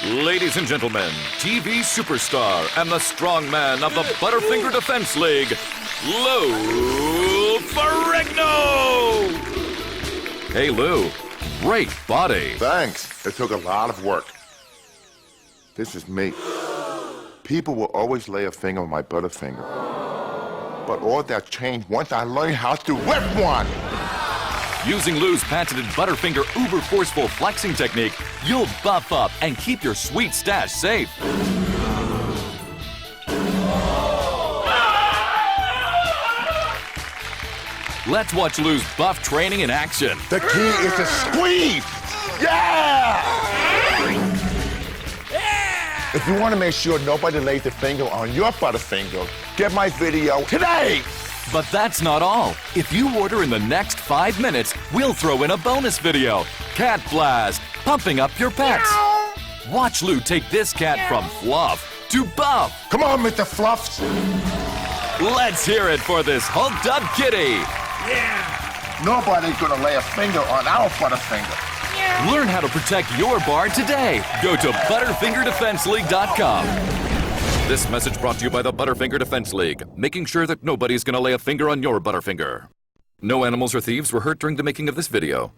Ladies and gentlemen, TV superstar and the strongman of the Butterfinger Defense League, Lou Ferrigno! Hey, Lou, great body. Thanks. It took a lot of work. This is me. People will always lay a finger on my Butterfinger. But all that changed once I learned how to whip one. Using Lou's patented Butterfinger uber forceful flexing technique, you'll buff up and keep your sweet stash safe. Let's watch Lou's buff training in action. The key is to squeeze. Yeah! If you want to make sure nobody lays a finger on your Butterfinger, get my video today! But that's not all. If you order in the next 5 minutes, we'll throw in a bonus video. Cat Blast, pumping up your pets. Watch Lou take this cat from fluff to buff. Come on, Mr. Fluffs. Let's hear it for this hulked up kitty. Nobody's gonna lay a finger on our Butterfinger. Learn how to protect your bar today. Go to ButterfingerDefenseLeague.com. This message brought to you by the Butterfinger Defense League, making sure that nobody's gonna lay a finger on your Butterfinger. No animals or thieves were hurt during the making of this video.